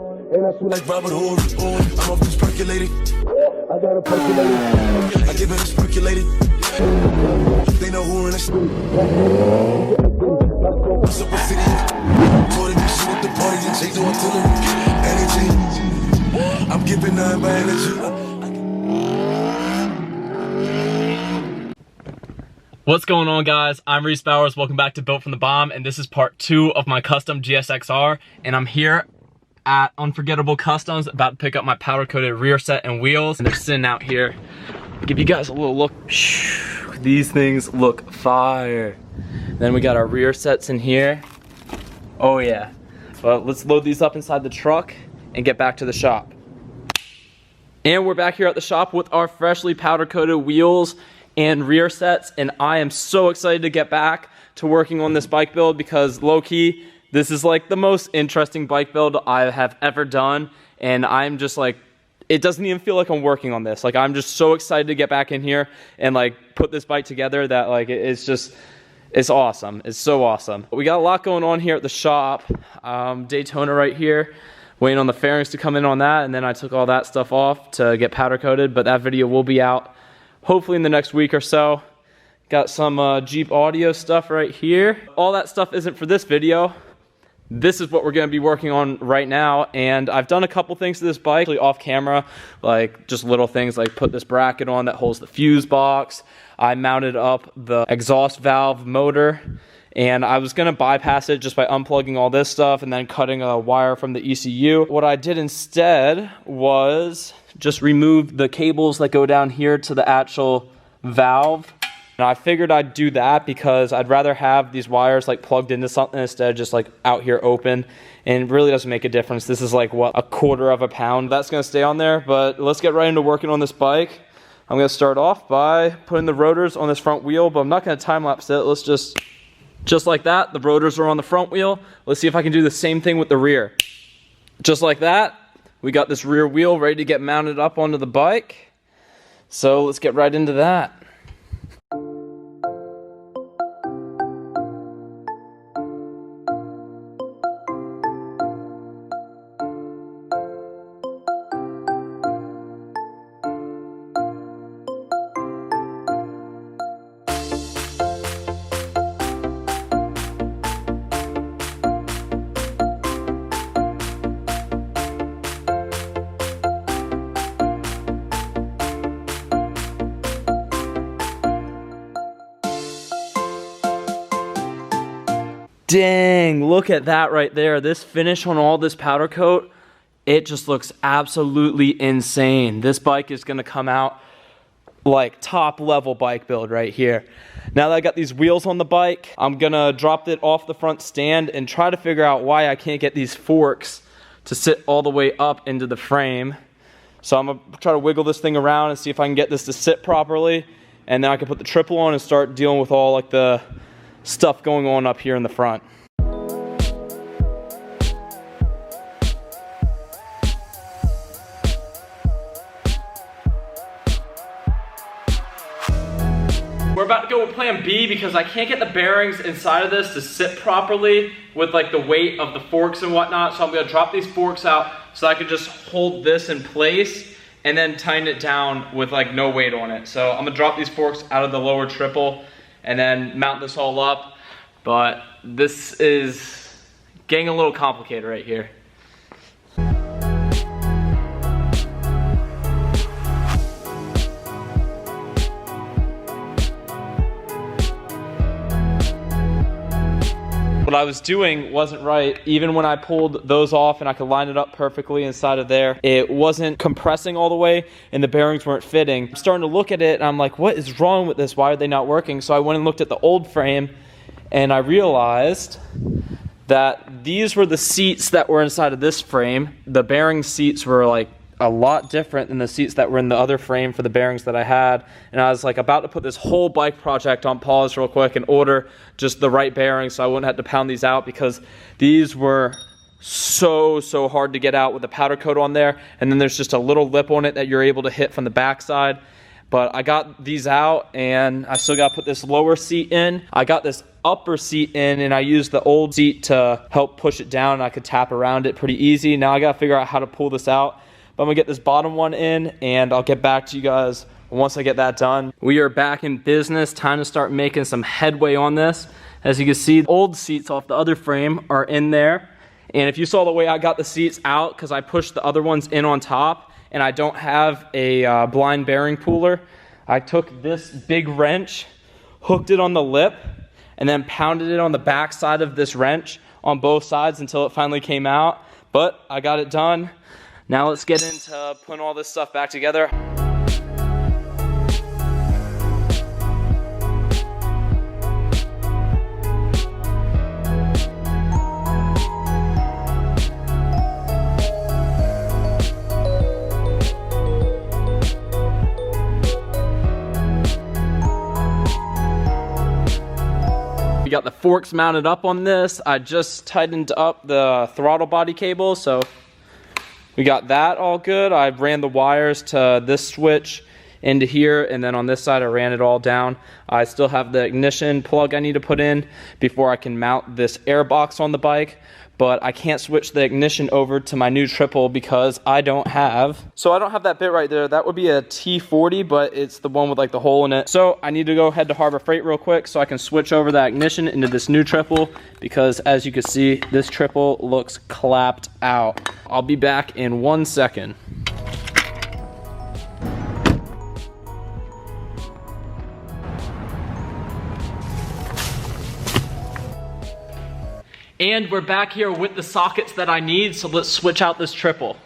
And I feel like Robert Horry. I'm off this percolated. I got a percolated. I give it a percolated. They know who in the street. What's up with city? Told him she want the party and change the artillery. Energy. I'm giving none by energy. What's going on, guys? I'm Reese Bowers. Welcome back to Built from the Bomb, and this is part 2 of my custom GSX R. And I'm here at Unforgettable Customs, about to pick up my powder coated rear set and wheels. And they're sitting out here. I'll give you guys a little look. These things look fire. Then we got our rear sets in here. Oh yeah. Well, let's load these up inside the truck and get back to the shop. And we're back here at the shop with our freshly powder coated wheels and rear sets, and I am so excited to get back to working on this bike build because low-key, this is like the most interesting bike build I have ever done, and I'm just like, it doesn't even feel like I'm working on this. Like, I'm just so excited to get back in here and like put this bike together that like it's just, it's awesome. It's so awesome. We got a lot going on here at the shop. Daytona right here, waiting on the fairings to come in on that, and then I took all that stuff off to get powder coated, but that video will be out hopefully in the next week or so. Got some Jeep audio stuff right here. All that stuff isn't for this video. This is what we're gonna be working on right now, and I've done a couple things to this bike actually off camera, like just little things like put this bracket on that holds the fuse box. I mounted up the exhaust valve motor, and I was gonna bypass it just by unplugging all this stuff and then cutting a wire from the ECU. What I did instead was just remove the cables that go down here to the actual valve. And I figured I'd do that because I'd rather have these wires like plugged into something instead of just like out here open, and it really doesn't make a difference. This is like, what, 1/4 of a pound that's gonna stay on there. But let's get right into working on this bike. I'm gonna start off by putting the rotors on this front wheel, but I'm not gonna time lapse it. Let's just like that, the rotors are on the front wheel. Let's see if I can do the same thing with the rear. Just like that, we got this rear wheel ready to get mounted up onto the bike. So let's get right into that. Dang, look at that right there. This finish on all this powder coat, it just looks absolutely insane. This bike is gonna come out like top level bike build right here. Now that I got these wheels on the bike, I'm gonna drop it off the front stand and try to figure out why I can't get these forks to sit all the way up into the frame. So I'm gonna try to wiggle this thing around and see if I can get this to sit properly, and then I can put the triple on and start dealing with all like the stuff going on up here in the front. We're about to go with plan B because I can't get the bearings inside of this to sit properly with like the weight of the forks and whatnot. So I'm gonna drop these forks out so I can just hold this in place and then tighten it down with like no weight on it. So I'm gonna drop these forks out of the lower triple and then mount this all up. But this is getting a little complicated right here. What I was doing wasn't right. Even when I pulled those off and I could line it up perfectly inside of there, it wasn't compressing all the way and the bearings weren't fitting. I'm starting to look at it and I'm like, what is wrong with this? Why are they not working? So I went and looked at the old frame, and I realized that these were the seats that were inside of this frame. The bearing seats were like a lot different than the seats that were in the other frame for the bearings that I had. And I was like about to put this whole bike project on pause real quick and order just the right bearings so I wouldn't have to pound these out, because these were so hard to get out with the powder coat on there. And then there's just a little lip on it that you're able to hit from the backside. but I got these out and I still gotta put this lower seat in. I got this upper seat in and I used the old seat to help push it down and I could tap around it pretty easy. Now I gotta figure out how to pull this out, but I'm gonna get this bottom one in and I'll get back to you guys once I get that done. We are back in business. Time to start making some headway on this. As you can see, the old seats off the other frame are in there. And if you saw the way I got the seats out, because I pushed the other ones in on top and I don't have a blind bearing puller, I took this big wrench, hooked it on the lip, and then pounded it on the back side of this wrench on both sides until it finally came out. But I got it done. Now let's get into putting all this stuff back together. We got the forks mounted up on this. I just tightened up the throttle body cable, so we got that all good. I ran the wires to this switch into here, and then on this side I ran it all down. I still have the ignition plug I need to put in before I can mount this air box on the bike, but I can't switch the ignition over to my new triple because I don't have that bit right there. That would be a T40, but it's the one with like the hole in it. So I need to go head to Harbor Freight real quick so I can switch over that ignition into this new triple, because as you can see, this triple looks clapped out. I'll be back in 1 second. And we're back here with the sockets that I need, so let's switch out this triple.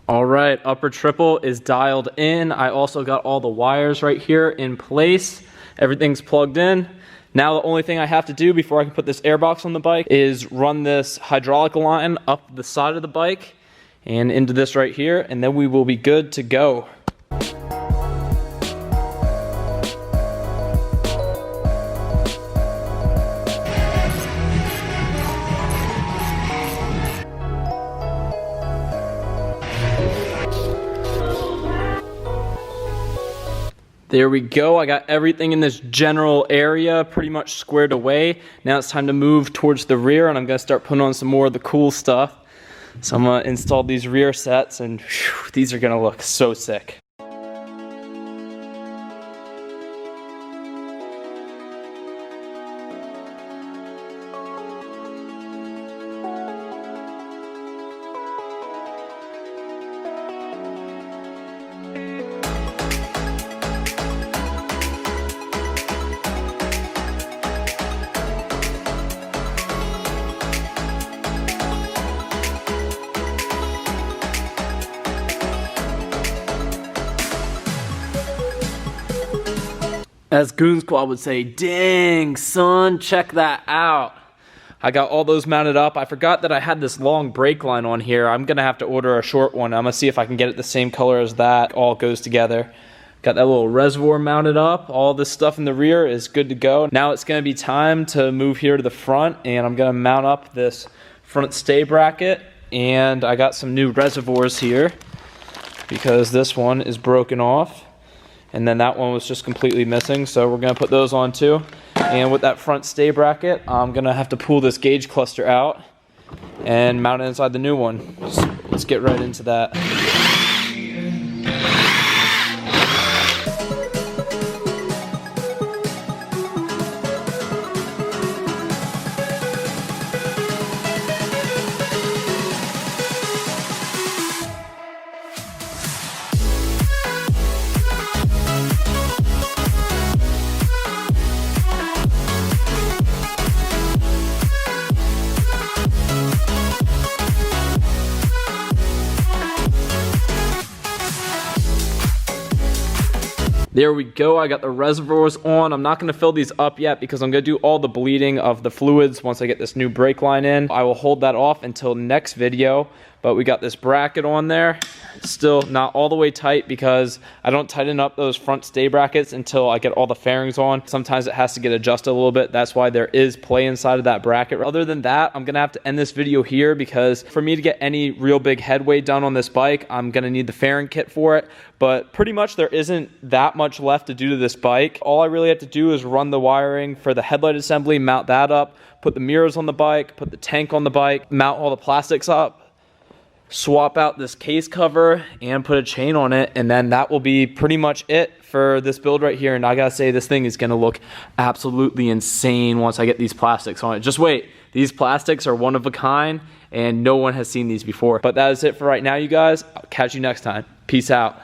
All right, upper triple is dialed in. I also got all the wires right here in place. Everything's plugged in. Now the only thing I have to do before I can put this airbox on the bike is run this hydraulic line up the side of the bike and into this right here, and then we will be good to go. There we go. I got everything in this general area pretty much squared away. Now it's time to move towards the rear, and I'm gonna start putting on some more of the cool stuff. So I'm gonna install these rear sets, and whew, these are gonna look so sick. As Goon Squad would say, dang son, check that out. I got all those mounted up. I forgot that I had this long brake line on here. I'm gonna have to order a short one. I'm gonna see if I can get it the same color as that. All goes together. Got that little reservoir mounted up. All this stuff in the rear is good to go. Now it's gonna be time to move here to the front, and I'm gonna mount up this front stay bracket. And I got some new reservoirs here because this one is broken off. And then that one was just completely missing, so we're gonna put those on too. And with that front stay bracket, I'm gonna have to pull this gauge cluster out and mount it inside the new one. So let's get right into that. There we go, I got the reservoirs on. I'm not gonna fill these up yet because I'm gonna do all the bleeding of the fluids once I get this new brake line in. I will hold that off until next video, but we got this bracket on there. Still not all the way tight because I don't tighten up those front stay brackets until I get all the fairings on. Sometimes it has to get adjusted a little bit. That's why there is play inside of that bracket. Other than that, I'm gonna have to end this video here because for me to get any real big headway done on this bike, I'm gonna need the fairing kit for it. But pretty much there isn't that much left to do to this bike. All I really have to do is run the wiring for the headlight assembly, mount that up, put the mirrors on the bike, put the tank on the bike, mount all the plastics up, swap out this case cover and put a chain on it, and then that will be pretty much it for this build right here. And I gotta say, this thing is gonna look absolutely insane once I get these plastics on it. Just wait, these plastics are one of a kind and no one has seen these before. But that is it for right now, you guys. I'll catch you next time. Peace out.